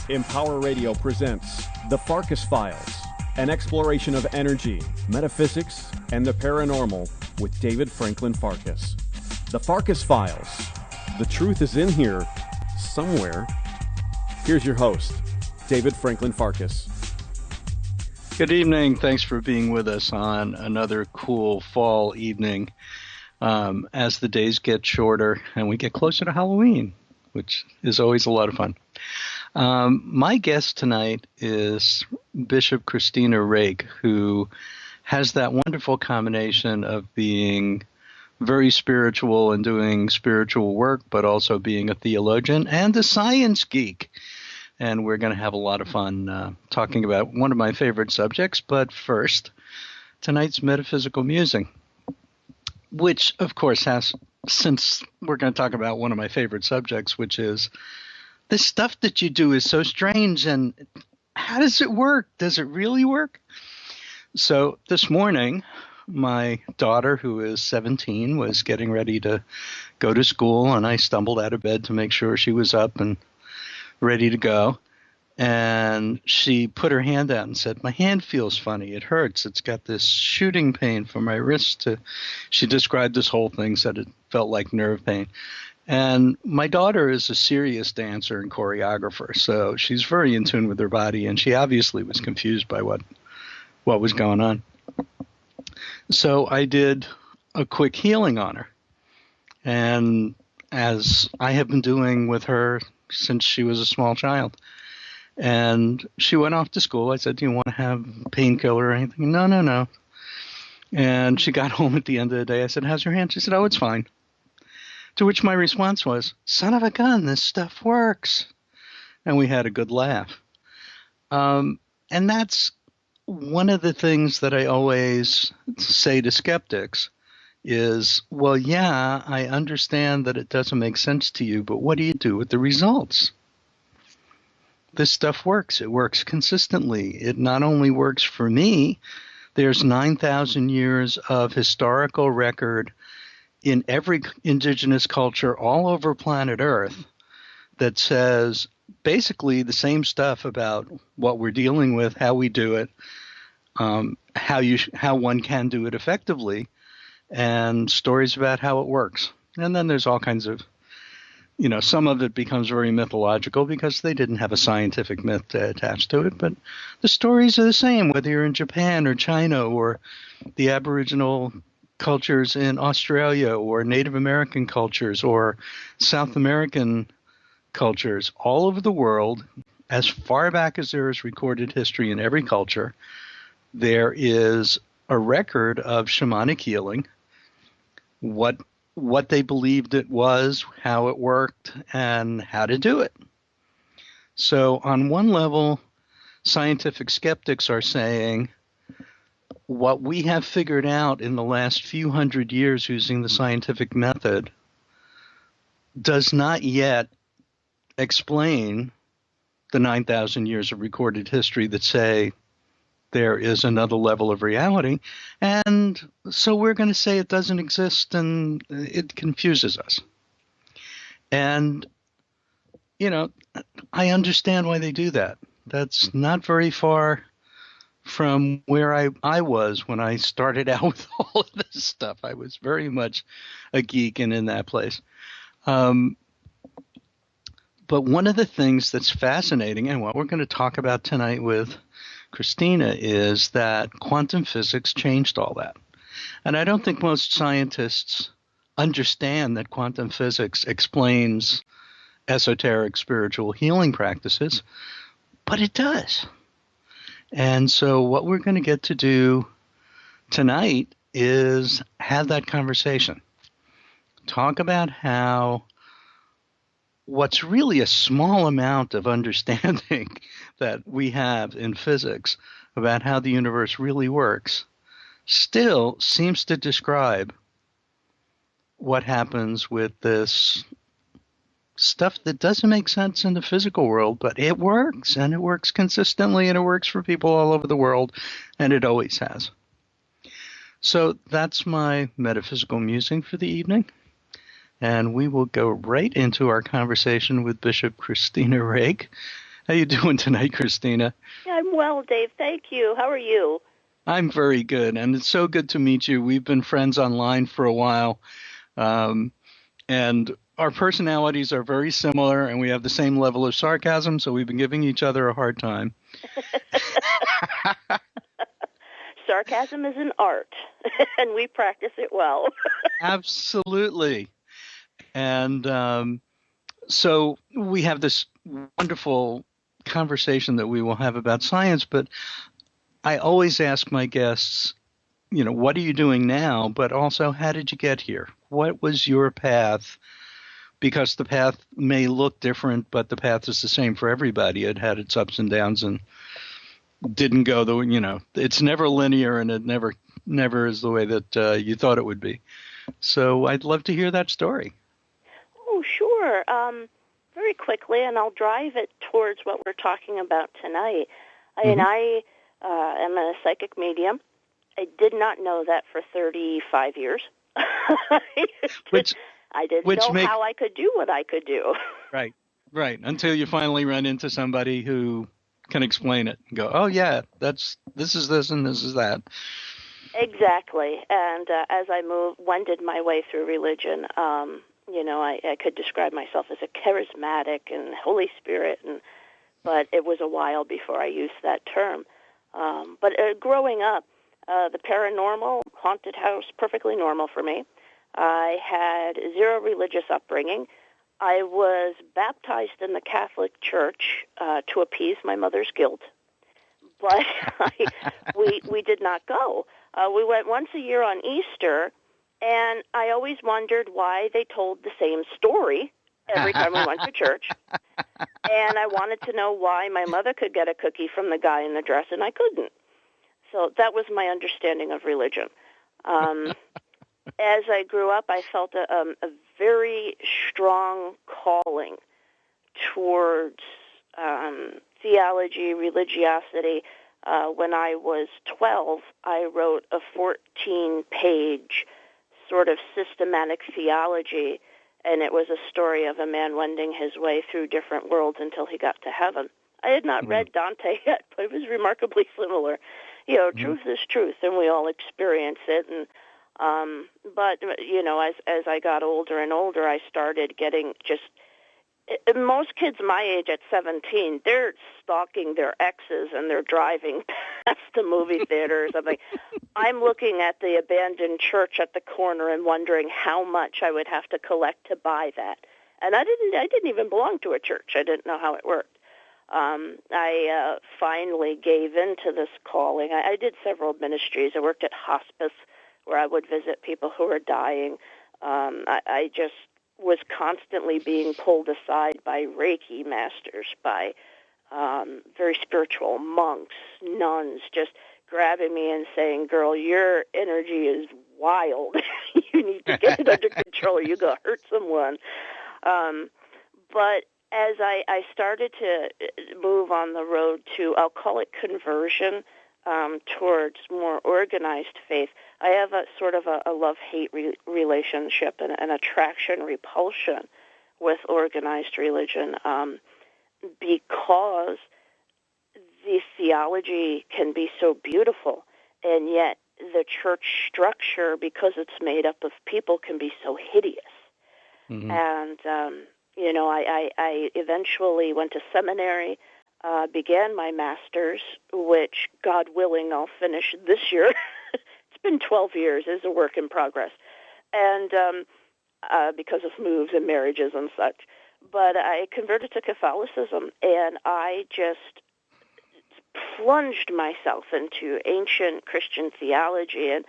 Empower Radio presents The Farkas Files, an exploration of energy, metaphysics, and the paranormal with David Franklin Farkas. The Farkas Files. The truth is in here somewhere. Here's your host, David Franklin Farkas. Good evening. Thanks for being with us on another cool fall evening as the days get shorter and we get closer to Halloween, which is always a lot of fun. My guest tonight is Bishop Kristina Rake, who has that wonderful combination of being very spiritual and doing spiritual work, but also being a theologian and a science geek. And we're going to have a lot of fun talking about one of my favorite subjects. But first, tonight's metaphysical musing, which, of course, since we're going to talk about one of my favorite subjects, which is this stuff that you do is so strange, and how does it work? Does it really work? So this morning, my daughter, who is 17, was getting ready to go to school, and I stumbled out of bed to make sure she was up and ready to go. And she put her hand out and said, "My hand feels funny. It hurts. It's got this shooting pain from my wrist." She described this whole thing, said it felt like nerve pain. And my daughter is a serious dancer and choreographer, so she's very in tune with her body, and she obviously was confused by what was going on. So I did a quick healing on her, and as I have been doing with her since she was a small child. And she went off to school. I said, "Do you want to have a painkiller or anything?" No. And she got home at the end of the day. I said, "How's your hand?" She said, "Oh, it's fine." To which my response was, "Son of a gun, this stuff works." And we had a good laugh. And that's one of the things that I always say to skeptics is, well, yeah, I understand that it doesn't make sense to you, but what do you do with the results? This stuff works. It works consistently. It not only works for me, there's 9,000 years of historical record in every indigenous culture all over planet Earth that says basically the same stuff about what we're dealing with, how we do it, how one can do it effectively, and stories about how it works. And then there's all kinds of, some of it becomes very mythological because they didn't have a scientific myth attached to it, but the stories are the same, whether you're in Japan or China or the Aboriginal cultures in Australia or Native American cultures or South American cultures. All over the world, as far back as there is recorded history in every culture, there is a record of shamanic healing, what they believed it was, how it worked, and how to do it. So on one level, scientific skeptics are saying what we have figured out in the last few hundred years using the scientific method does not yet explain the 9,000 years of recorded history that say there is another level of reality. And so we're going to say it doesn't exist, and it confuses us. And, I understand why they do that. That's not very far from where I was when I started out with all of this stuff. I was very much a geek and in that place. But one of the things that's fascinating, and what we're going to talk about tonight with Kristina, is that quantum physics changed all that. And I don't think most scientists understand that quantum physics explains esoteric spiritual healing practices, but it does. And so what we're going to get to do tonight is have that conversation. Talk about how what's really a small amount of understanding that we have in physics about how the universe really works still seems to describe what happens with this stuff that doesn't make sense in the physical world, but it works, and it works consistently, and it works for people all over the world, and it always has. So that's my metaphysical musing for the evening. And we will go right into our conversation with Bishop Kristina Rake. How you doing tonight, Kristina? I'm well, Dave. Thank you. How are you? I'm very good, and it's so good to meet you. We've been friends online for a while, um, and our personalities are very similar, and we have the same level of sarcasm, so we've been giving each other a hard time. Sarcasm is an art, and we practice it well. Absolutely. And so we have this wonderful conversation that we will have about science, but I always ask my guests, what are you doing now? But also, how did you get here? What was your path? Because the path may look different, but the path is the same for everybody. It had its ups and downs and didn't go it's never linear, and it never is the way that you thought it would be. So I'd love to hear that story. Oh, sure. Very quickly, and I'll drive it towards what we're talking about tonight. I am a psychic medium. I did not know that for 35 years. I didn't know how I could do what I could do. Right. Until you finally run into somebody who can explain it and go, oh, yeah, this is this and this is that. Exactly. And as I wended my way through religion, I could describe myself as a charismatic and Holy Spirit, but it was a while before I used that term. But growing up, the paranormal, haunted house, perfectly normal for me. I had zero religious upbringing. I was baptized in the Catholic Church to appease my mother's guilt, but we did not go. We went once a year on Easter, and I always wondered why they told the same story every time we went to church. And I wanted to know why my mother could get a cookie from the guy in the dress and I couldn't. So that was my understanding of religion. As I grew up, I felt a very strong calling towards theology, religiosity. When I was 12, I wrote a 14-page sort of systematic theology, and it was a story of a man wending his way through different worlds until he got to heaven. I had not read Dante yet, but it was remarkably similar. Truth is truth, and we all experience it. And but as I got older and older, I started getting most kids my age at 17, they're stalking their exes and they're driving past the movie theater or something. I'm looking at the abandoned church at the corner and wondering how much I would have to collect to buy that. And I didn't even belong to a church. I didn't know how it worked. I finally gave in to this calling. I did several ministries. I worked at hospice where I would visit people who were dying. I just was constantly being pulled aside by Reiki masters, by very spiritual monks, nuns, just grabbing me and saying, girl, your energy is wild. You need to get it under control or you're going to hurt someone. But as I started to move on the road to, I'll call it conversion, towards more organized faith, I have a sort of a love-hate relationship and an attraction-repulsion with organized religion because the theology can be so beautiful, and yet the church structure, because it's made up of people, can be so hideous. Mm-hmm. And, I eventually went to seminary, began my master's, which, God willing, I'll finish this year. It's been 12 years. It's a work in progress. And because of moves and marriages and such. But I converted to Catholicism, and I just plunged myself into ancient Christian theology and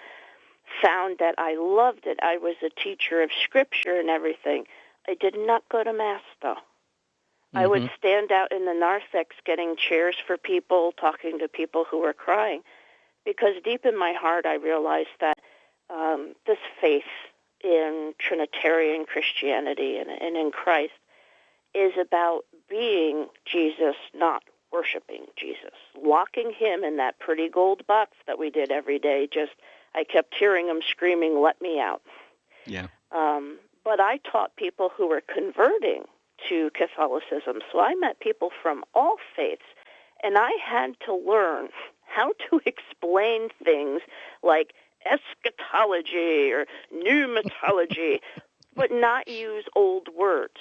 found that I loved it. I was a teacher of Scripture and everything. I did not go to Mass, though. Mm-hmm. I would stand out in the narthex getting chairs for people, talking to people who were crying, because deep in my heart I realized that this faith in Trinitarian Christianity and in Christ is about being Jesus, not worshiping Jesus, locking him in that pretty gold box that we did every day. I kept hearing him screaming, "Let me out." Yeah. But I taught people who were converting to Catholicism. So I met people from all faiths, and I had to learn how to explain things like eschatology or pneumatology, but not use old words,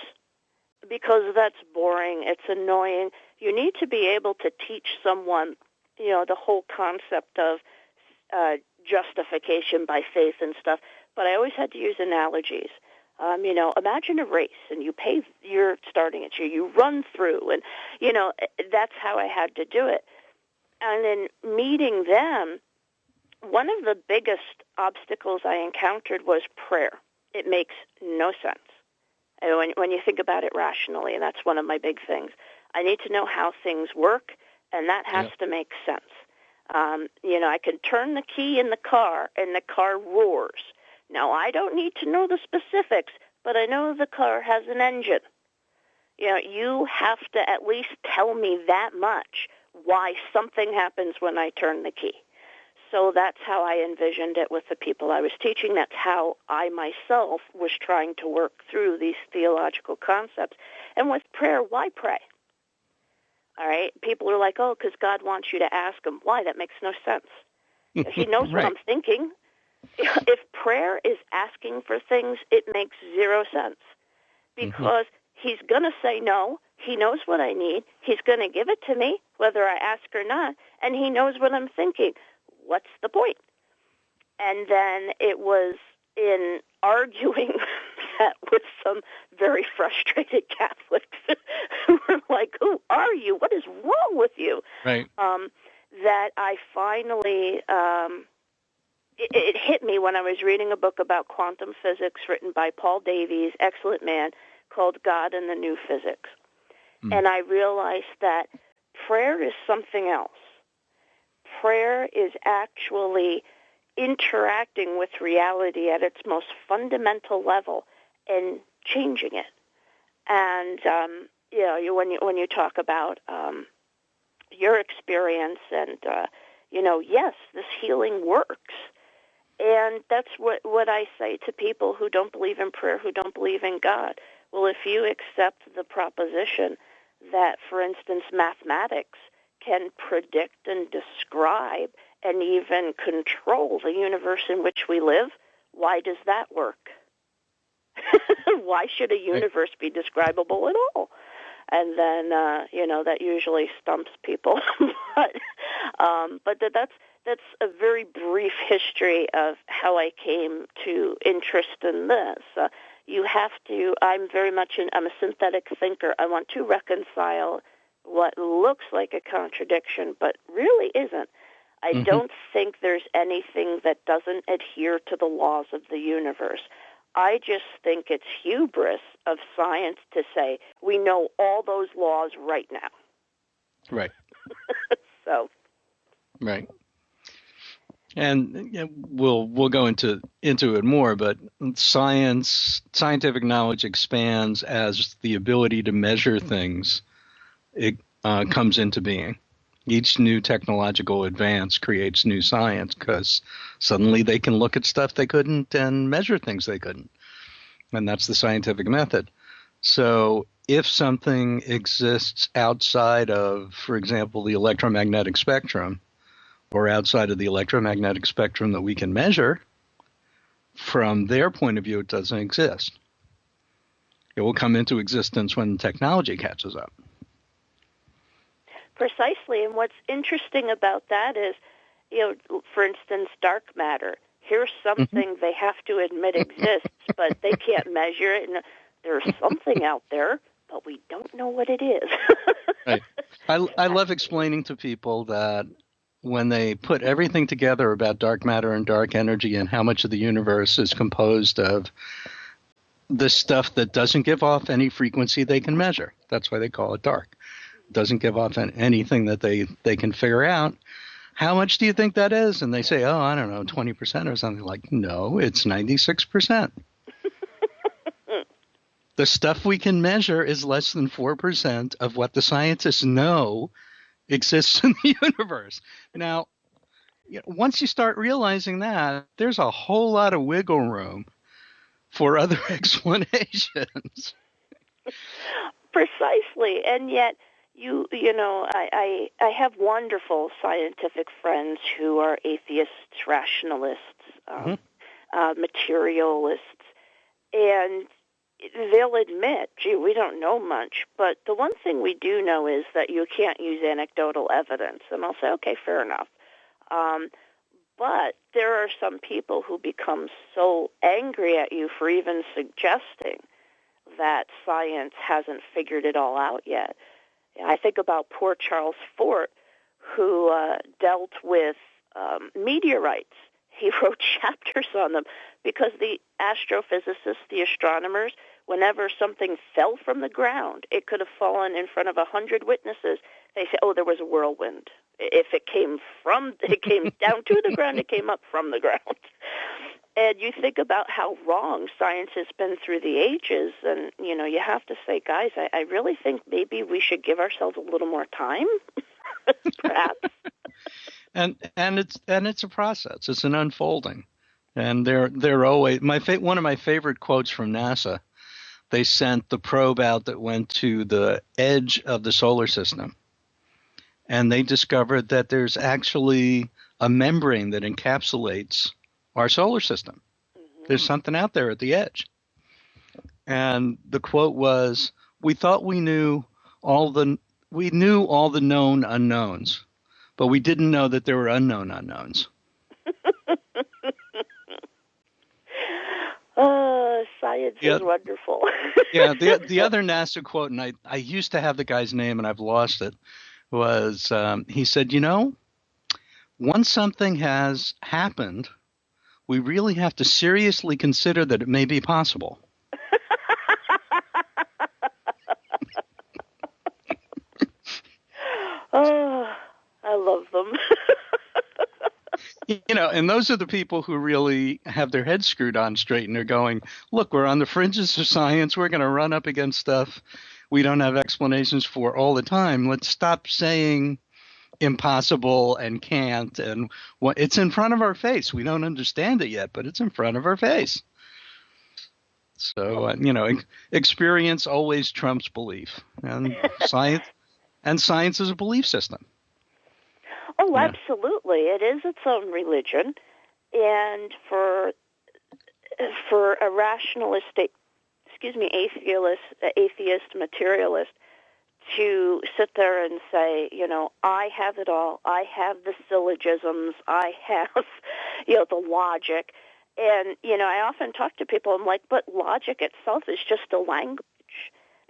because that's boring, it's annoying. You need to be able to teach someone, the whole concept of justification by faith and stuff, but I always had to use analogies. Imagine a race, and you're starting it, you run through, and, that's how I had to do it. And in meeting them, one of the biggest obstacles I encountered was prayer. It makes no sense. When you think about it rationally, and that's one of my big things. I need to know how things work, and that has to make sense. I can turn the key in the car, and the car roars. Now, I don't need to know the specifics, but I know the car has an engine. You have to at least tell me that much, why something happens when I turn the key. So that's how I envisioned it with the people I was teaching. That's how I myself was trying to work through these theological concepts. And with prayer, why pray? All right? People are like, oh, because God wants you to ask him. Why? That makes no sense. He knows Right. what I'm thinking. If prayer is asking for things, it makes zero sense, because he's going to say no. He knows what I need. He's going to give it to me, whether I ask or not, and he knows what I'm thinking. What's the point? And then it was in arguing that with some very frustrated Catholics who were like, who are you? What is wrong with you? Right. That I finally, it hit me when I was reading a book about quantum physics written by Paul Davies, excellent man, called God and the New Physics. And I realized that prayer is something else. Prayer is actually interacting with reality at its most fundamental level and changing it. And when you talk about your experience, and yes, this healing works. And that's what I say to people who don't believe in prayer, who don't believe in God. Well, if you accept the proposition that, for instance, mathematics can predict and describe and even control the universe in which we live, why does that work? Why should a universe be describable at all? And then, that usually stumps people. But that's a very brief history of how I came to interest in this. I'm very much I'm a synthetic thinker. I want to reconcile what looks like a contradiction, but really isn't. I don't think there's anything that doesn't adhere to the laws of the universe. I just think it's hubris of science to say we know all those laws right now. Right. So. Right. And we'll go into it more, but scientific knowledge expands as the ability to measure things comes into being. Each new technological advance creates new science, because suddenly they can look at stuff they couldn't and measure things they couldn't. And that's the scientific method. So if something exists outside of, for example, the electromagnetic spectrum, or outside of the electromagnetic spectrum that we can measure, from their point of view, it doesn't exist. It will come into existence when technology catches up. Precisely, and what's interesting about that is, for instance, dark matter. Here's something they have to admit exists, but they can't measure it, and there's something out there, but we don't know what it is. Right. I love explaining to people that when they put everything together about dark matter and dark energy and how much of the universe is composed of the stuff that doesn't give off any frequency they can measure. That's why they call it dark. It doesn't give off anything that they can figure out. How much do you think that is? And they say, I don't know, 20% or something. Like, no, it's 96%. The stuff we can measure is less than 4% of what the scientists know exists in the universe. Now, once you start realizing that, there's a whole lot of wiggle room for other explanations. Precisely, and yet I have wonderful scientific friends who are atheists, rationalists, materialists, and they'll admit, gee, we don't know much, but the one thing we do know is that you can't use anecdotal evidence. And I'll say, okay, fair enough. But there are some people who become so angry at you for even suggesting that science hasn't figured it all out yet. I think about poor Charles Fort, who dealt with meteorites. He wrote chapters on them because the astrophysicists, the astronomers, whenever something fell from the ground, it could have fallen in front of 100 witnesses. They say, oh, there was a whirlwind. If it came down to the ground, it came up from the ground. And you think about how wrong science has been through the ages, and, you have to say, guys, I really think maybe we should give ourselves a little more time, perhaps. And it's a process. It's an unfolding. And they're always one of my favorite quotes from NASA. They sent the probe out that went to the edge of the solar system, and they discovered that there's actually a membrane that encapsulates our solar system. Mm-hmm. There's something out there at the edge. And the quote was, "We thought we knew all the known unknowns, but we didn't know that there were unknown unknowns." Science is wonderful. Yeah, the other NASA quote, and I used to have the guy's name and I've lost it, was he said, once something has happened, we really have to seriously consider that it may be possible. Oh, I love them. And those are the people who really have their heads screwed on straight, and they're going, look, we're on the fringes of science. We're going to run up against stuff we don't have explanations for all the time. Let's stop saying impossible and can't. And it's in front of our face. We don't understand it yet, but it's in front of our face. So, experience always trumps belief. And science is a belief system. Oh, absolutely. It is its own religion. And for a rationalistic, atheist, materialist, to sit there and say, I have it all. I have the syllogisms. I have, the logic. And, I often talk to people, I'm like, but logic itself is just a language.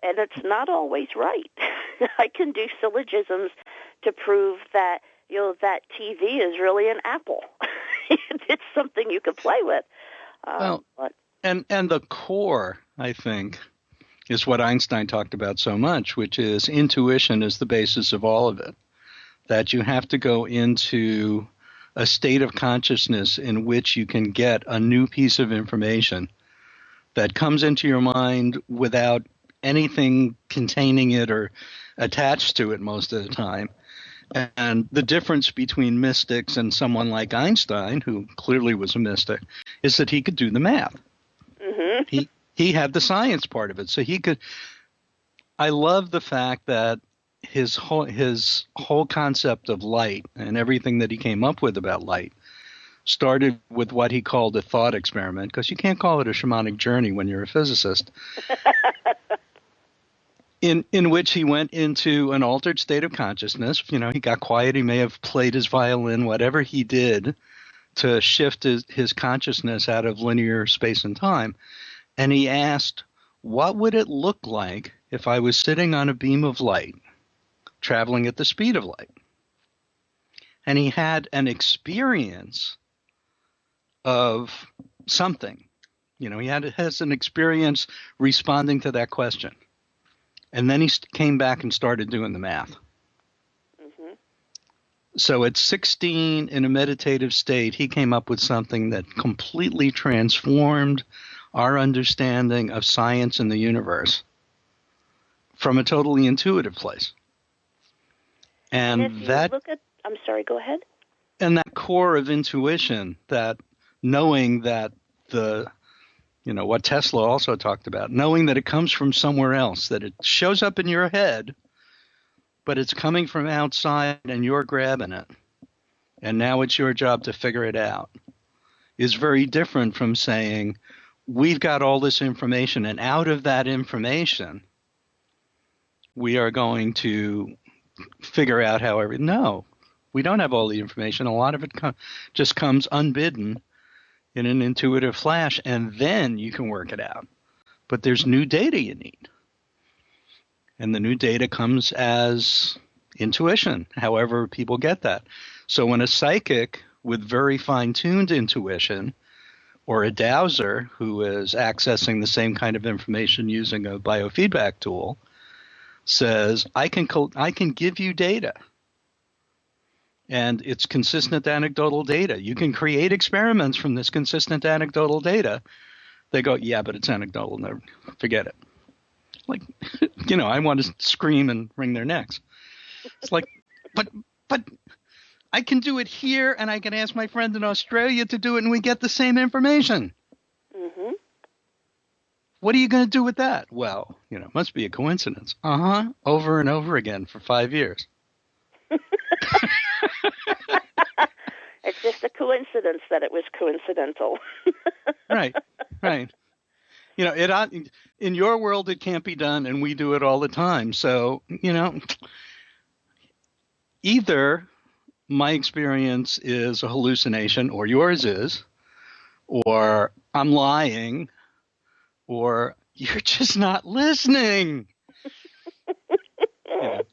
And it's not always right. I can do syllogisms to prove that, that TV is really an apple. It's something you could play with. And the core, I think, is what Einstein talked about so much, which is intuition is the basis of all of it. That you have to go into a state of consciousness in which you can get a new piece of information that comes into your mind without anything containing it or attached to it most of the time. And the difference between mystics and someone like Einstein, who clearly was a mystic, is that he could do the math. Mm-hmm. He had the science part of it. So he could – I love the fact that his whole concept of light and everything that he came up with about light started with what he called a thought experiment, because you can't call it a shamanic journey when you're a physicist. In which he went into an altered state of consciousness. He got quiet. He may have played his violin, whatever he did to shift his consciousness out of linear space and time. And he asked, what would it look like if I was sitting on a beam of light, traveling at the speed of light? And he had an experience of something. He has an experience responding to that question. And then he came back and started doing the math. Mm-hmm. So at 16, in a meditative state, he came up with something that completely transformed our understanding of science and the universe from a totally intuitive place. And if you look at, I'm sorry, go ahead. And that core of intuition, that knowing that the what Tesla also talked about, knowing that it comes from somewhere else, that it shows up in your head, but it's coming from outside and you're grabbing it. And now it's your job to figure it out, is very different from saying, we've got all this information, and out of that information, we are going to figure out no, we don't have all the information. A lot of it just comes unbidden in an intuitive flash, and then you can work it out. But there's new data you need. And the new data comes as intuition, however people get that. So when a psychic with very fine-tuned intuition, or a dowser who is accessing the same kind of information using a biofeedback tool, says, I can give you data. And it's consistent anecdotal data. You can create experiments from this consistent anecdotal data. They go, yeah, but it's anecdotal. No, forget it. Like, I want to scream and wring their necks. It's like, but I can do it here, and I can ask my friend in Australia to do it, and we get the same information. Mm-hmm. What are you going to do with that? Well, it must be a coincidence. Over and over again for 5 years. It's just a coincidence that it was coincidental. Right. In your world, it can't be done, and we do it all the time. So, either my experience is a hallucination, or yours is, or I'm lying, or you're just not listening.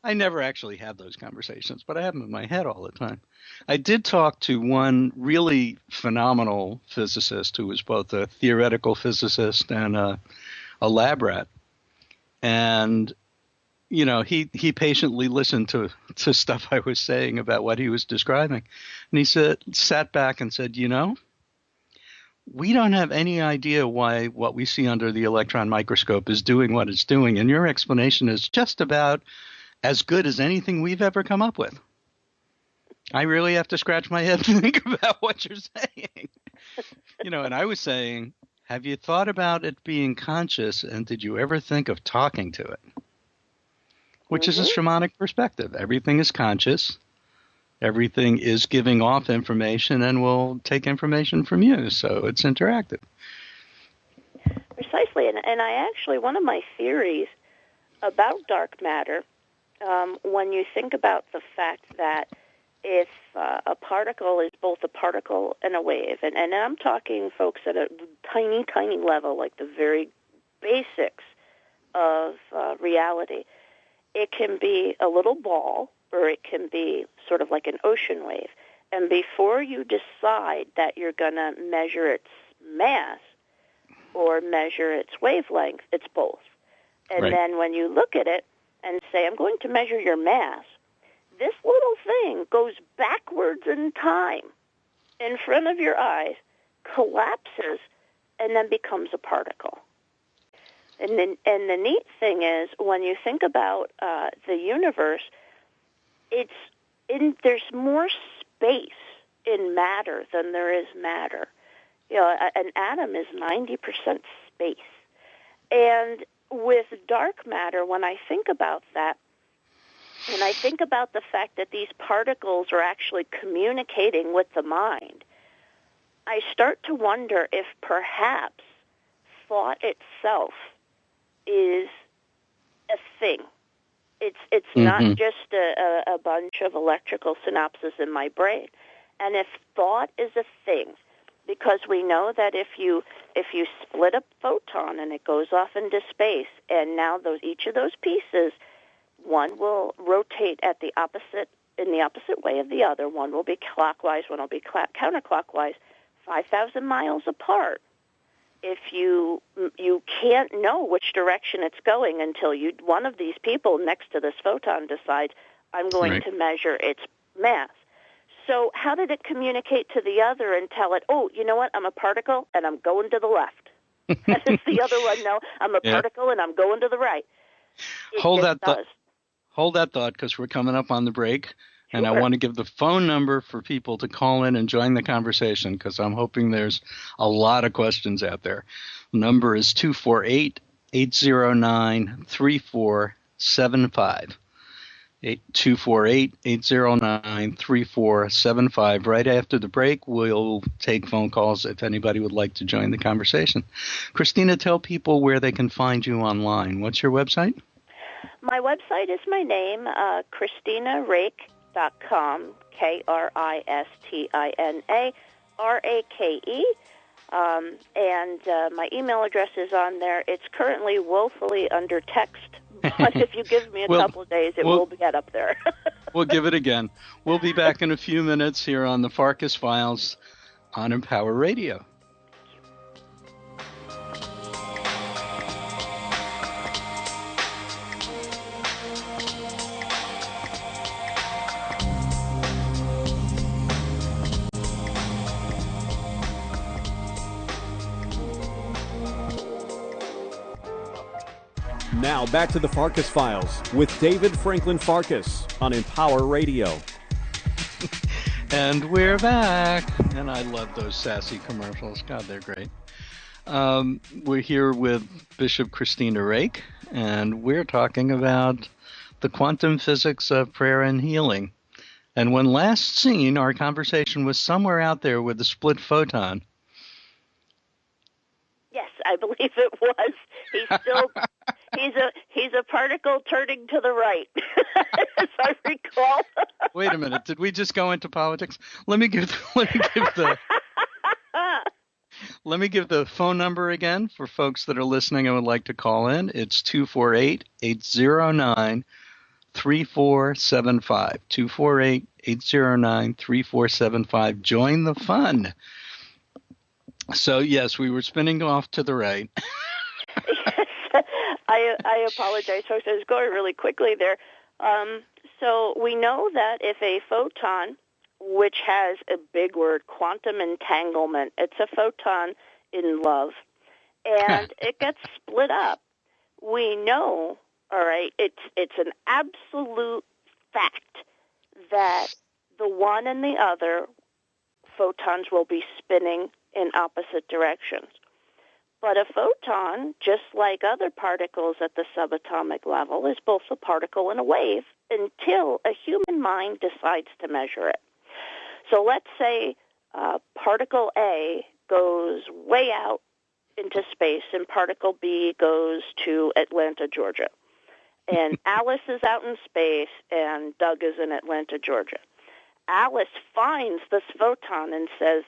I never actually had those conversations, but I have them in my head all the time. I did talk to one really phenomenal physicist who was both a theoretical physicist and a lab rat. And, he patiently listened to stuff I was saying about what he was describing. And he sat back and said, we don't have any idea why what we see under the electron microscope is doing what it's doing. And your explanation is just about as good as anything we've ever come up with. I really have to scratch my head to think about what you're saying. And I was saying, have you thought about it being conscious, and did you ever think of talking to it? Which is a shamanic perspective. Everything is conscious. Everything is giving off information and will take information from you. So it's interactive. Precisely. And I actually, one of my theories about dark matter, when you think about the fact that if a particle is both a particle and a wave, and I'm talking, folks, at a tiny, tiny level, like the very basics of reality, it can be a little ball, or it can be sort of like an ocean wave. And before you decide that you're going to measure its mass or measure its wavelength, it's both. And right. Then when you look at it and say, I'm going to measure your mass, this little thing goes backwards in time in front of your eyes, collapses, and then becomes a particle. And the neat thing is, when you think about the universe, there's more space in matter than there is matter. An atom is 90% space. And with dark matter, when I think about that, and I think about the fact that these particles are actually communicating with the mind, I start to wonder if perhaps thought itself is a thing. It's not just a bunch of electrical synapses in my brain. And if thought is a thing, because we know that if you split a photon and it goes off into space, and now each of those pieces, one will rotate in the opposite way of the other. One will be clockwise, one will be counterclockwise, 5,000 miles apart. If you can't know which direction it's going until one of these people next to this photon decides, I'm going to measure its mass. So how did it communicate to the other and tell it, oh, you know what, I'm a particle and I'm going to the left? And does the other one know, I'm a particle and I'm going to the right? Hold that thought, because we're coming up on the break. And I want to give the phone number for people to call in and join the conversation, because I'm hoping there's a lot of questions out there. The number is 248-809-3475. 248-809-3475. Right after the break, we'll take phone calls if anybody would like to join the conversation. Kristina, tell people where they can find you online. What's your website? My website is my name, KristinaRake.com, KristinaRake. And my email address is on there. It's currently woefully under text, but if you give me a couple of days, it will get up there. We'll give it again. We'll be back in a few minutes here on the Farkas Files on Empower Radio. Now back to the Farkas Files with David Franklin Farkas on Empower Radio. And we're back. And I love those sassy commercials. God, they're great. We're here with Bishop Kristina Rake, and we're talking about the quantum physics of prayer and healing. And when last seen, our conversation was somewhere out there with the split photon. Yes, I believe it was. He's a particle turning to the right, as I recall. Wait a minute, did we just go into politics? Let me give the phone number again for folks that are listening and would like to call in. It's 248-809-3475. 248-809-3475. Join the fun. So yes, we were spinning off to the right. I apologize, folks. I was going really quickly there. So we know that if a photon, which has a big word, quantum entanglement, it's a photon in love, and it gets split up, we know, all right, it's an absolute fact that the one and the other photons will be spinning in opposite directions. But a photon, just like other particles at the subatomic level, is both a particle and a wave until a human mind decides to measure it. So let's say particle A goes way out into space and particle B goes to Atlanta, Georgia. And Alice is out in space and Doug is in Atlanta, Georgia. Alice finds this photon and says,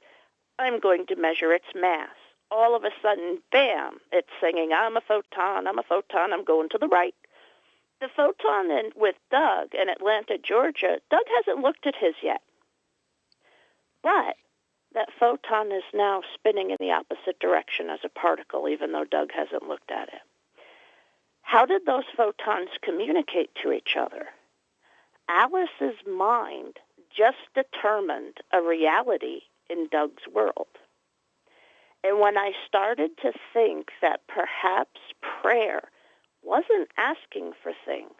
I'm going to measure its mass. All of a sudden, bam, it's singing, I'm a photon, I'm going to the right. The photon with Doug in Atlanta, Georgia, Doug hasn't looked at his yet. But that photon is now spinning in the opposite direction as a particle, even though Doug hasn't looked at it. How did those photons communicate to each other? Alice's mind just determined a reality in Doug's world. And when I started to think that perhaps prayer wasn't asking for things,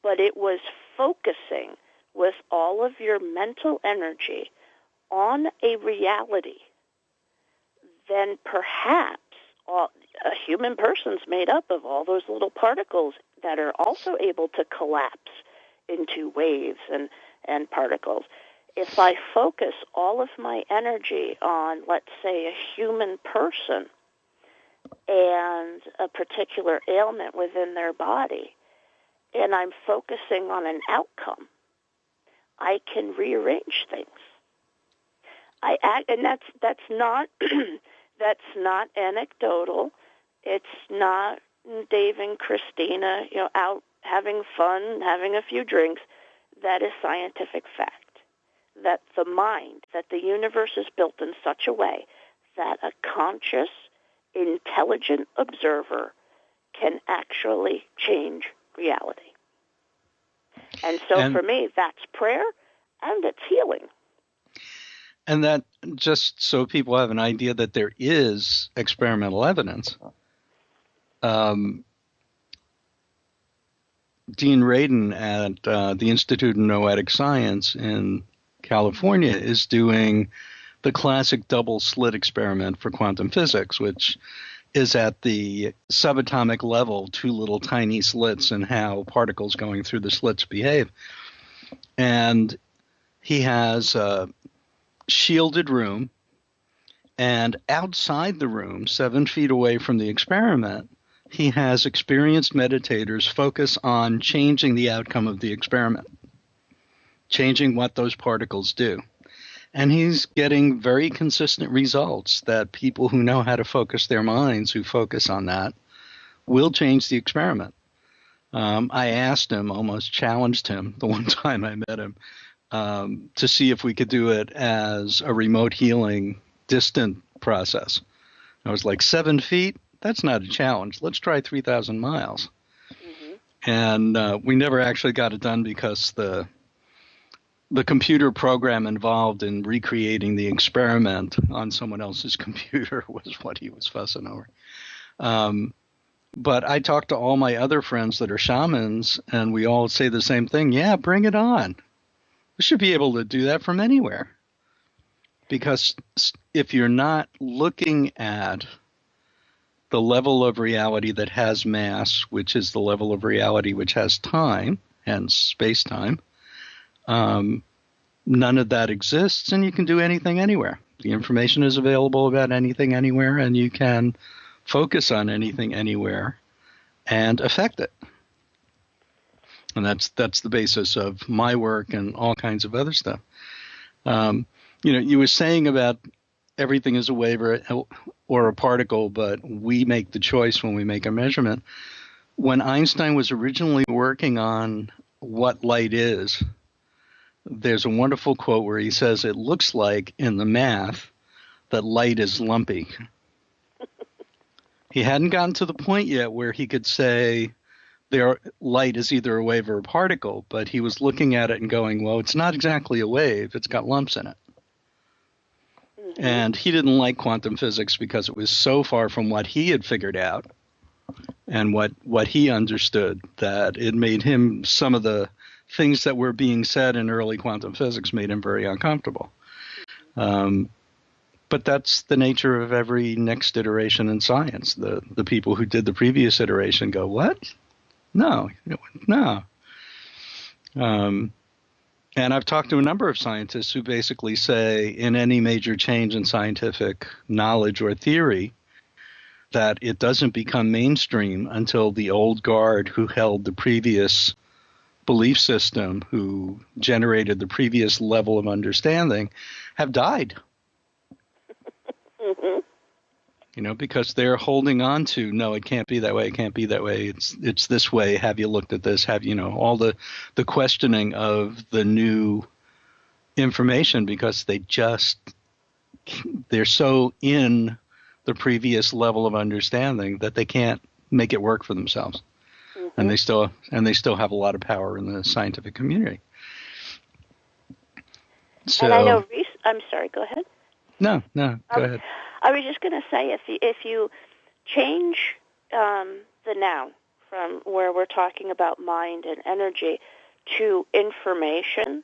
but it was focusing with all of your mental energy on a reality, then perhaps a human person's made up of all those little particles that are also able to collapse into waves and particles. If I focus all of my energy on, let's say, a human person and a particular ailment within their body, and I'm focusing on an outcome, I can rearrange things. And that's not that's not anecdotal. It's not Dave and Kristina, out having fun, having a few drinks. That is scientific fact. That the mind, that the universe is built in such a way that a conscious, intelligent observer can actually change reality. And for me, that's prayer and it's healing. And that, just so people have an idea that there is experimental evidence, Dean Radin at the Institute of Noetic Science in California is doing the classic double slit experiment for quantum physics, which is at the subatomic level, two little tiny slits, and how particles going through the slits behave. And he has a shielded room, and outside the room, 7 feet away from the experiment, he has experienced meditators focus on changing the outcome of the experiment, changing what those particles do. And he's getting very consistent results that people who know how to focus their minds, who focus on that, will change the experiment. I asked him, almost challenged him the one time I met him, to see if we could do it as a remote healing distant process. I was like, 7 feet? That's not a challenge. Let's try 3,000 miles. Mm-hmm. And we never actually got it done because the computer program involved in recreating the experiment on someone else's computer was what he was fussing over. But I talked to all my other friends that are shamans, and we all say the same thing. Yeah, bring it on. We should be able to do that from anywhere. Because if you're not looking at the level of reality that has mass, which is the level of reality which has time, hence space-time, none of that exists, and you can do anything anywhere. The information is available about anything anywhere, and you can focus on anything anywhere and affect it. And that's the basis of my work and all kinds of other stuff. You were saying about everything is a wave or a particle, but we make the choice when we make a measurement. When Einstein was originally working on what light is, there's a wonderful quote where he says, it looks like in the math that light is lumpy. He hadn't gotten to the point yet where he could say light is either a wave or a particle, but he was looking at it and going, well, it's not exactly a wave. It's got lumps in it. Mm-hmm. And he didn't like quantum physics because it was so far from what he had figured out and what he understood that it made him, some of the things that were being said in early quantum physics made him very uncomfortable. But that's the nature of every next iteration in science. The people who did the previous iteration go, what? No. And I've talked to a number of scientists who basically say in any major change in scientific knowledge or theory that it doesn't become mainstream until the old guard who held the previous belief system, who generated the previous level of understanding, have died. Mm-hmm. Because they're holding on to, no, it can't be that way, it can't be that way, it's this way, have you looked at this, all the questioning of the new information, because they're so in the previous level of understanding that they can't make it work for themselves. Mm-hmm. And they still have a lot of power in the scientific community. So, and I know, I'm sorry, go ahead. No, go ahead. I was just going to say, if you change the noun from where we're talking about mind and energy to information,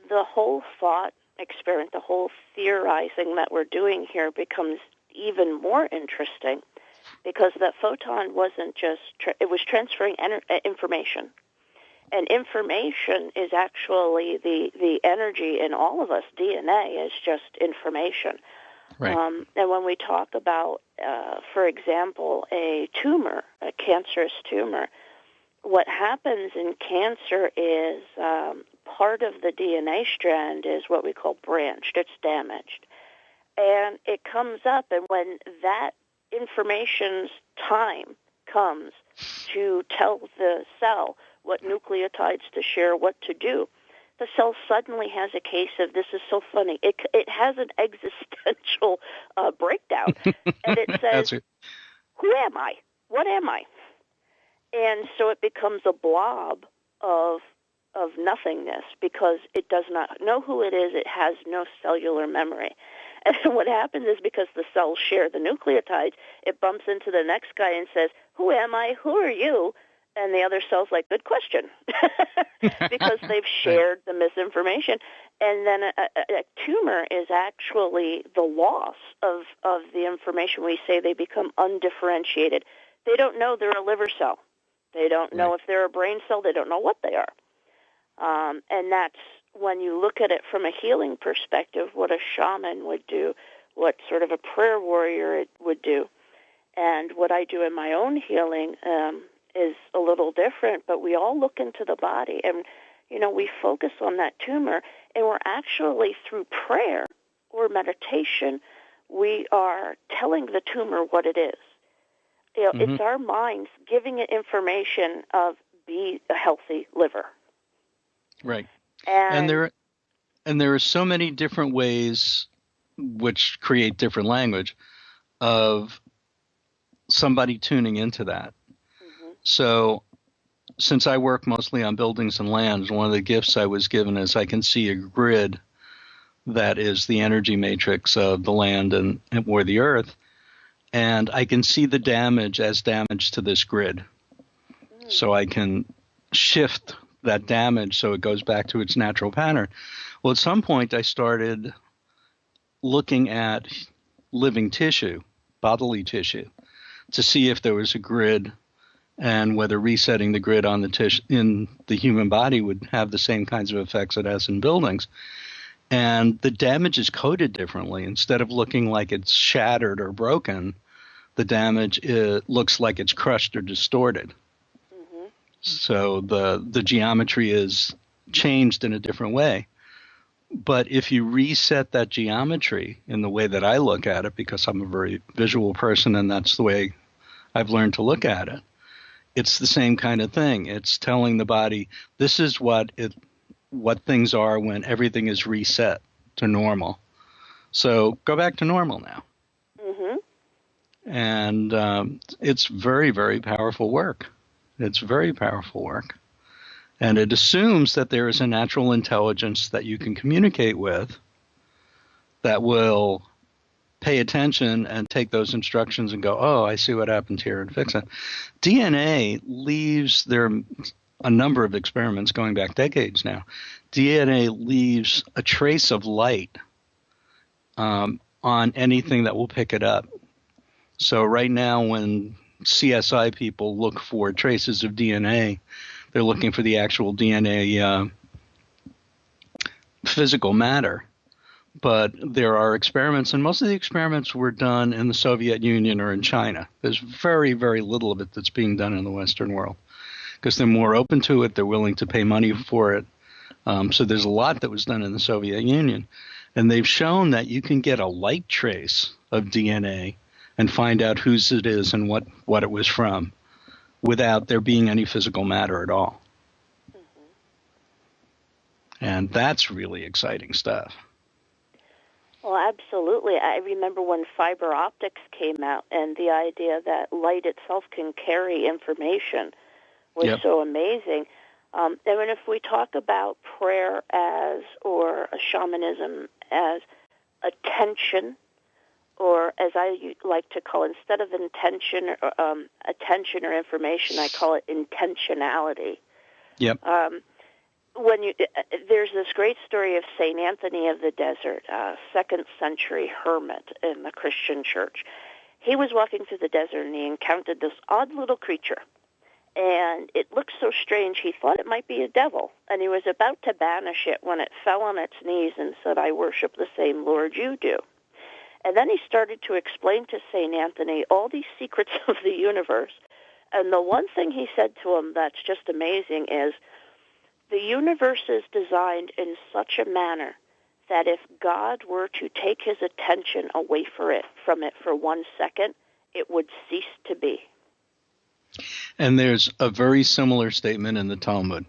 the whole thought experiment, the whole theorizing that we're doing here becomes even more interesting, because that photon wasn't just, it was transferring information. And information is actually the energy in all of us. DNA is just information. Right. And when we talk about, for example, a tumor, a cancerous tumor, what happens in cancer is part of the DNA strand is what we call branched. It's damaged. And it comes up, and when that information's time comes to tell the cell what nucleotides to share, what to do, the cell suddenly has a case of, this is so funny, it has an existential breakdown, and it says, who am I? What am I? And so it becomes a blob of nothingness, because it does not know who it is. It has no cellular memory. And what happens is, because the cells share the nucleotides, it bumps into the next guy and says, who am I? Who are you? And the other cell's like, good question, because they've shared the misinformation. And then a tumor is actually the loss of the information. We say they become undifferentiated. They don't know they're a liver cell. They don't know if they're a brain cell. They don't know what they are. And that's when you look at it from a healing perspective, what a shaman would do, what sort of a prayer warrior would do. And what I do in my own healing is a little different, but we all look into the body, and, we focus on that tumor, and we're actually, through prayer or meditation, we are telling the tumor what it is. It's our minds giving it information of be a healthy liver. Right. And there are so many different ways, which create different language, of somebody tuning into that. So since I work mostly on buildings and lands, one of the gifts I was given is I can see a grid that is the energy matrix of the land and or the earth, and I can see the damage as damage to this grid. So I can shift that damage so it goes back to its natural pattern. Well, at some point I started looking at living tissue, bodily tissue, to see if there was a grid and whether resetting the grid on the tissue in the human body would have the same kinds of effects it has in buildings. And the damage is coded differently. Instead of looking like it's shattered or broken, the damage looks like it's crushed or distorted. So the geometry is changed in a different way. But if you reset that geometry in the way that I look at it, because I'm a very visual person and that's the way I've learned to look at it, it's the same kind of thing. It's telling the body, this is what things are when everything is reset to normal. So go back to normal now. And it's very, very powerful work. It's very powerful work. And it assumes that there is a natural intelligence that you can communicate with that will pay attention and take those instructions and go, oh, I see what happened here, and fix it. DNA leaves, there are a number of experiments going back decades now. DNA leaves a trace of light on anything that will pick it up. So right now when CSI people look for traces of DNA, they're looking for the actual DNA physical matter. But there are experiments, and most of the experiments were done in the Soviet Union or in China. There's very, very little of it that's being done in the Western world because they're more open to it. They're willing to pay money for it. So there's a lot that was done in the Soviet Union. And they've shown that you can get a light trace of DNA and find out whose it is and what it was from without there being any physical matter at all. And that's really exciting stuff. Well, absolutely. I remember when fiber optics came out and the idea that light itself can carry information was so amazing. And if we talk about prayer or shamanism as attention, or as I like to call, instead of attention or information, I call it intentionality. There's this great story of St. Anthony of the Desert, a 2nd century hermit in the Christian church. He was walking through the desert and he encountered this odd little creature. And it looked so strange, he thought it might be a devil. And he was about to banish it when it fell on its knees and said, I worship the same Lord you do. And then he started to explain to St. Anthony all these secrets of the universe. And the one thing he said to him that's just amazing is, the universe is designed in such a manner that if God were to take his attention away from it for 1 second, it would cease to be. And there's a very similar statement in the Talmud.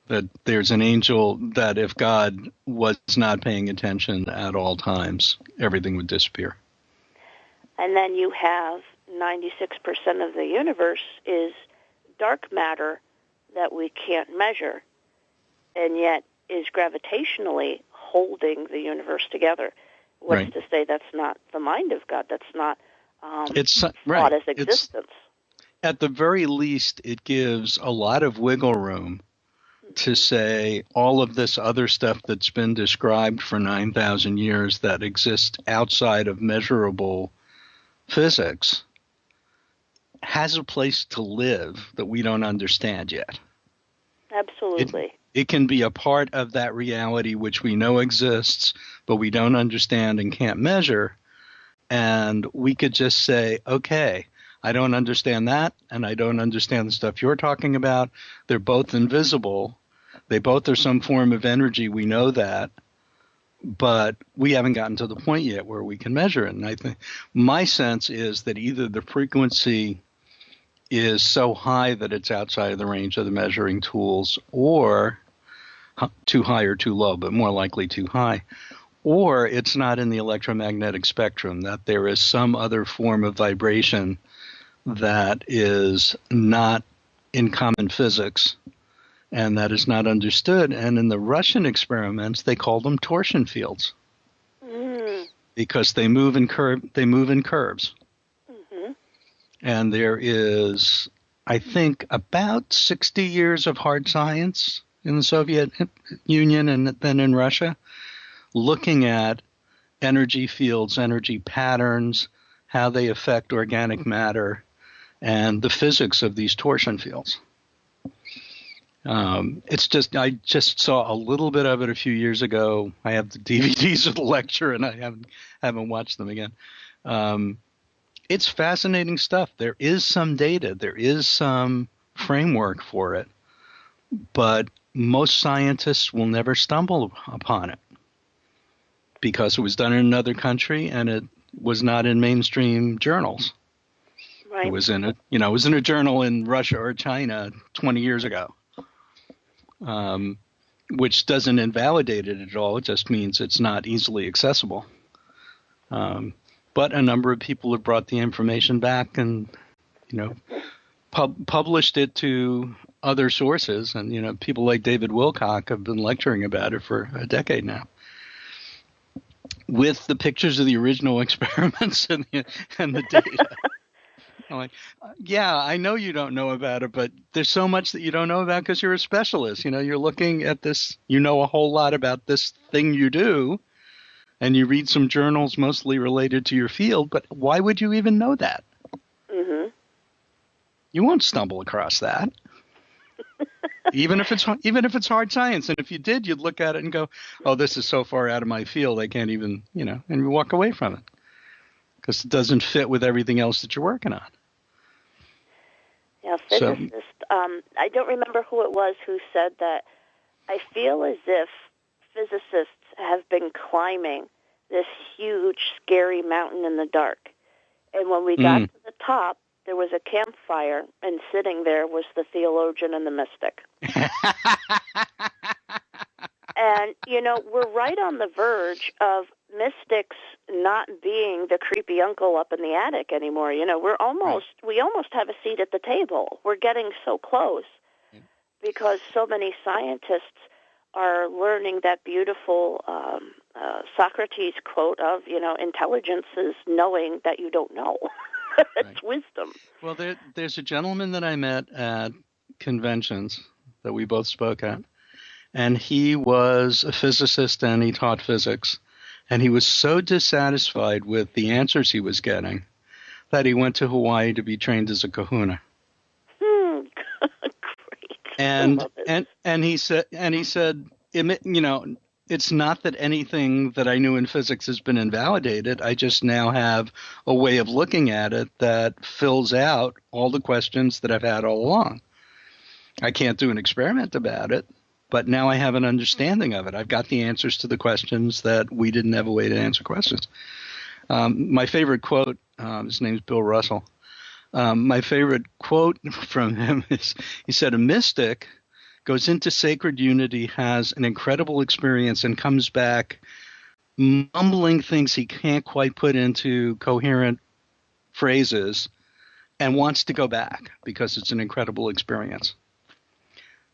That there's an angel that if God was not paying attention at all times, everything would disappear. And then you have 96% of the universe is dark matter that we can't measure, and yet is gravitationally holding the universe together. What's to say that's not the mind of God? That's not it's thought as existence. at the very least, it gives a lot of wiggle room to say all of this other stuff that's been described for 9,000 years that exists outside of measurable physics has a place to live that we don't understand yet. Absolutely. It can be a part of that reality which we know exists, but we don't understand and can't measure. And we could just say, okay, I don't understand that, and I don't understand the stuff you're talking about. They're both invisible. They both are some form of energy. We know that. But we haven't gotten to the point yet where we can measure it. And I think my sense is that either the frequency is so high that it's outside of the range of the measuring tools, or too high or too low, but more likely too high, or it's not in the electromagnetic spectrum, that there is some other form of vibration that is not in common physics and that is not understood. And in the Russian experiments, they call them torsion fields because they move in curves. Mm-hmm. And there is, I think, about 60 years of hard science in the Soviet Union and then in Russia, looking at energy fields, energy patterns, how they affect organic matter, and the physics of these torsion fields. I just saw a little bit of it a few years ago. I have the DVDs of the lecture, and I haven't watched them again. It's fascinating stuff. There is some data. There is some framework for it, but most scientists will never stumble upon it because it was done in another country and it was not in mainstream journals. Right. It was in a journal in Russia or China 20 years ago, which doesn't invalidate it at all. It just means it's not easily accessible. But a number of people have brought the information back and, published it to other sources. And, people like David Wilcock have been lecturing about it for a decade now, with the pictures of the original experiments and the data. I'm like, yeah, I know you don't know about it, but there's so much that you don't know about because you're a specialist. You're looking at this, a whole lot about this thing you do, and you read some journals mostly related to your field, but why would you even know that? Mm-hmm. You won't stumble across that. even if it's hard science. And if you did, you'd look at it and go, oh, this is so far out of my field, I can't even, and you walk away from it because it doesn't fit with everything else that you're working on. Yeah, physicists, I don't remember who it was who said that. I feel as if physicists have been climbing this huge, scary mountain in the dark. And when we got to the top, there was a campfire, and sitting there was the theologian and the mystic. And, we're right on the verge of mystics not being the creepy uncle up in the attic anymore. We almost have a seat at the table. We're getting so close because so many scientists are learning that beautiful Socrates quote of, intelligence is knowing that you don't know. It's wisdom. Well, there's a gentleman that I met at conventions that we both spoke at, and he was a physicist and he taught physics, and he was so dissatisfied with the answers he was getting that he went to Hawaii to be trained as a kahuna. Great. And he said, it's not that anything that I knew in physics has been invalidated. I just now have a way of looking at it that fills out all the questions that I've had all along. I can't do an experiment about it, but now I have an understanding of it. I've got the answers to the questions that we didn't have a way to answer questions. My favorite quote, his name's Bill Russell. My favorite quote from him is, he said, a mystic goes into sacred unity, has an incredible experience, and comes back mumbling things he can't quite put into coherent phrases and wants to go back because it's an incredible experience.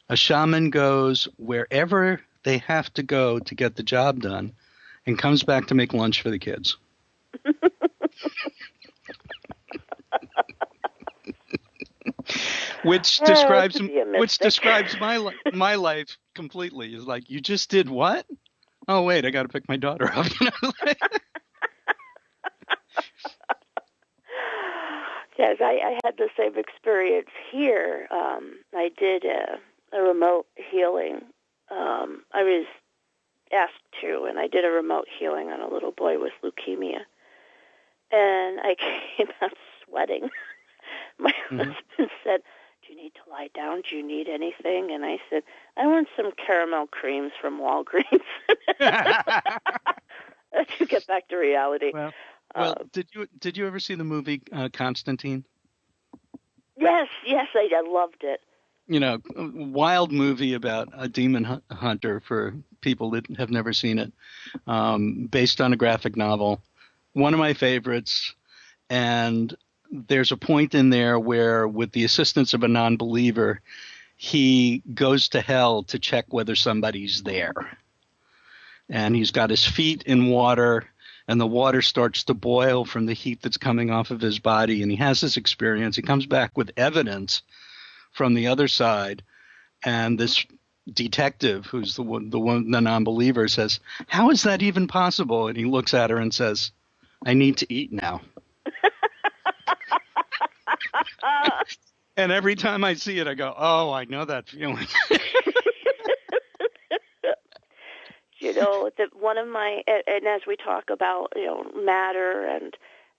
A shaman goes wherever they have to go to get the job done and comes back to make lunch for the kids. which describes my life completely. Is like, you just did what? Oh wait, I got to pick my daughter up. Yes, I had the same experience here. I did a remote healing. I was asked to, and I did a remote healing on a little boy with leukemia. And I came out sweating. My husband said, "Do you need to lie down? Do you need anything?" And I said, "I want some caramel creams from Walgreens." To get back to reality. Well, did you ever see the movie Constantine? Yes, I loved it. You know, a wild movie about a demon hunter for people that have never seen it, based on a graphic novel. One of my favorites, and there's a point in there where, with the assistance of a non-believer, he goes to hell to check whether somebody's there. And he's got his feet in water, and the water starts to boil from the heat that's coming off of his body. And he has this experience. He comes back with evidence from the other side, and this detective, who's the non-believer, says, "How is that even possible?" And he looks at her and says, "I need to eat now." And every time I see it, I go, "Oh, I know that feeling." You know, one of my, and as we talk about, you know, matter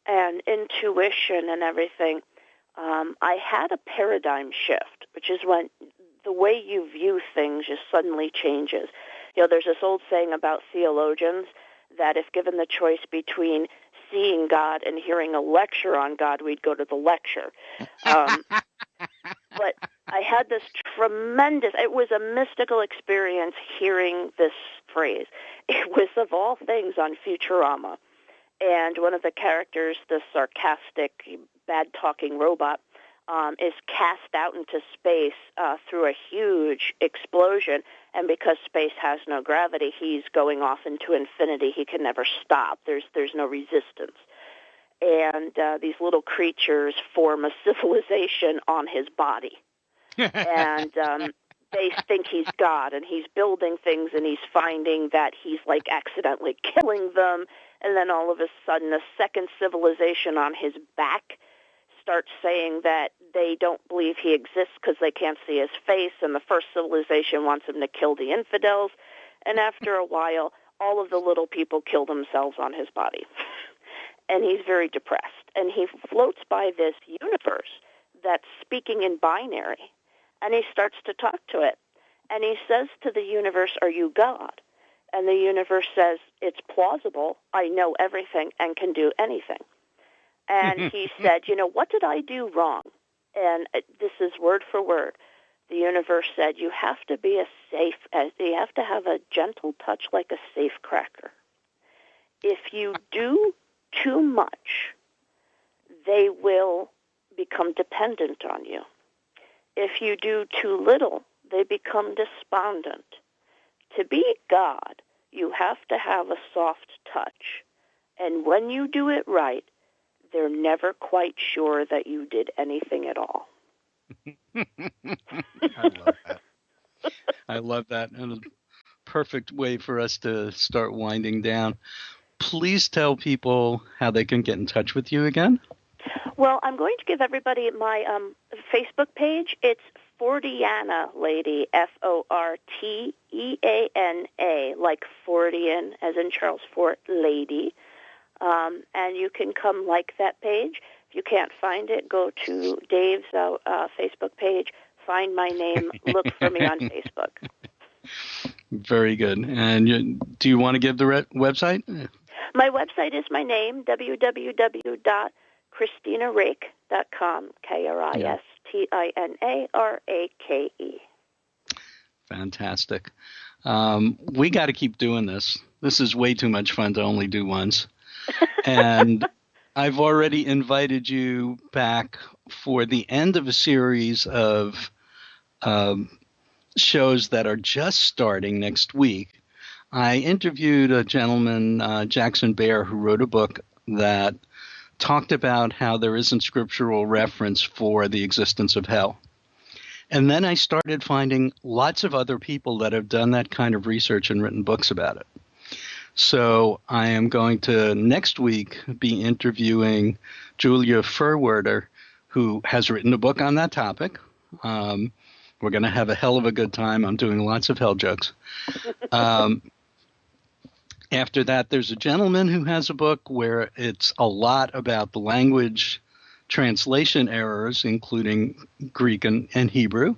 and intuition and everything, I had a paradigm shift, which is when the way you view things just suddenly changes. You know, there's this old saying about theologians that if given the choice between seeing God and hearing a lecture on God, we'd go to the lecture. But I had this tremendous, it was a mystical experience hearing this phrase. It was, of all things, on Futurama. And one of the characters, the sarcastic, bad-talking robot, is cast out into space through a huge explosion. And because space has no gravity, he's going off into infinity. He can never stop. There's no resistance. And these little creatures form a civilization on his body. And they think he's God, and he's building things, and he's finding that he's, like, accidentally killing them. And then all of a sudden, a second civilization on his back starts saying that they don't believe he exists because they can't see his face, and the first civilization wants him to kill the infidels. And after a while, all of the little people kill themselves on his body. And he's very depressed. And he floats by this universe that's speaking in binary, and he starts to talk to it. And he says to the universe, "Are you God?" And the universe says, "It's plausible. I know everything and can do anything." And he said, "You know, what did I do wrong?" And this is word for word. The universe said, "You have to be you have to have a gentle touch like a safe cracker. If you do too much, they will become dependent on you. If you do too little, they become despondent. To be God, you have to have a soft touch. And when you do it right, they're never quite sure that you did anything at all." I love that. I love that. And a perfect way for us to start winding down. Please tell people how they can get in touch with you again. Well, I'm going to give everybody my Facebook page. It's Fortiana Lady, Forteana, like Fortean, as in Charles Fort, Lady. And you can come like that page. If you can't find it, go to Dave's Facebook page, find my name, look for me on Facebook. Very good. And do you want to give the website? My website is my name, www.KristinaRake.com, KristinaRake. Fantastic. We got to keep doing this. This is way too much fun to only do once. And I've already invited you back for the end of a series of shows that are just starting next week. I interviewed a gentleman, Jackson Bear, who wrote a book that talked about how there isn't scriptural reference for the existence of hell. And then I started finding lots of other people that have done that kind of research and written books about it. So I am going to next week be interviewing Julia Furwerder, who has written a book on that topic. We're going to have a hell of a good time. I'm doing lots of hell jokes. After that, there's a gentleman who has a book where it's a lot about the language translation errors, including Greek and Hebrew,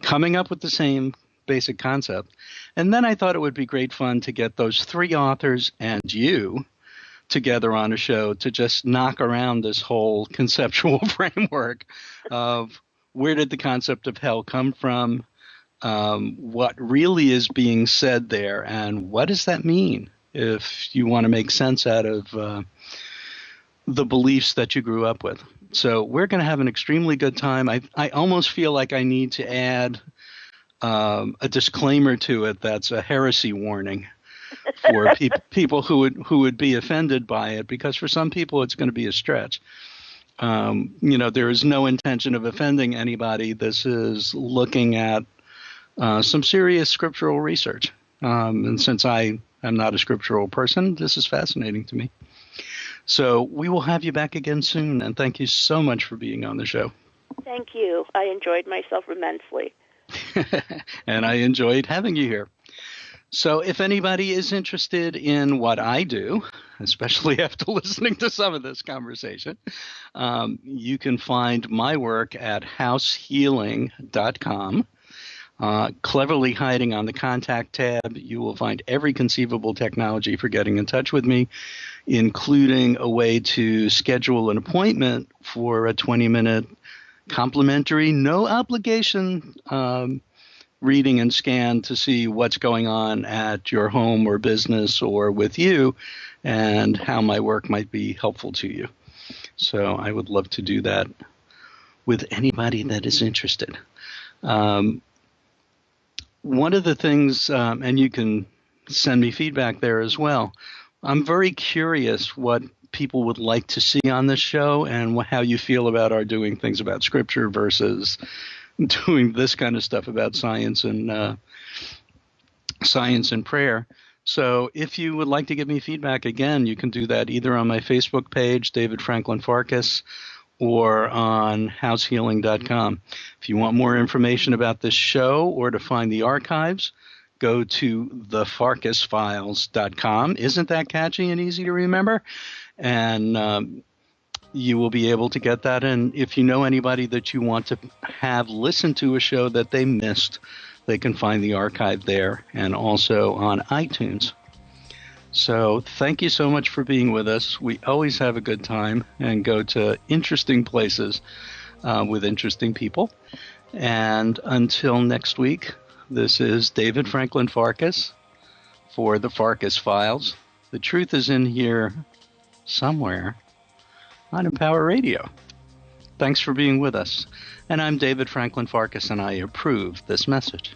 coming up with the same basic concept. And then I thought it would be great fun to get those three authors and you together on a show to just knock around this whole conceptual framework of where did the concept of hell come from, what really is being said there, and what does that mean if you want to make sense out of the beliefs that you grew up with. So we're going to have an extremely good time. I almost feel like I need to add a disclaimer to it that's a heresy warning for people who would be offended by it, because for some people it's going to be a stretch. There is no intention of offending anybody. This is looking at some serious scriptural research. And since I am not a scriptural person, this is fascinating to me. So we will have you back again soon, and thank you so much for being on the show. Thank you. I enjoyed myself immensely. And I enjoyed having you here. So if anybody is interested in what I do, especially after listening to some of this conversation, you can find my work at househealing.com. Cleverly hiding on the contact tab, you will find every conceivable technology for getting in touch with me, including a way to schedule an appointment for a 20-minute complimentary, no obligation reading and scan to see what's going on at your home or business or with you and how my work might be helpful to you. So I would love to do that with anybody that is interested. One of the things, and you can send me feedback there as well, I'm very curious what people would like to see on this show and how you feel about our doing things about Scripture versus doing this kind of stuff about science and prayer. So if you would like to give me feedback, again, you can do that either on my Facebook page, David Franklin Farkas, or on househealing.com. If you want more information about this show or to find the archives, go to thefarkasfiles.com. Isn't that catchy and easy to remember? And you will be able to get that. And if you know anybody that you want to have listen to a show that they missed, they can find the archive there and also on iTunes. So thank you so much for being with us. We always have a good time and go to interesting places with interesting people. And until next week, this is David Franklin Farkas for the Farkas Files. The truth is in here somewhere on Empower Radio. Thanks for being with us. And I'm David Franklin Farkas, and I approve this message.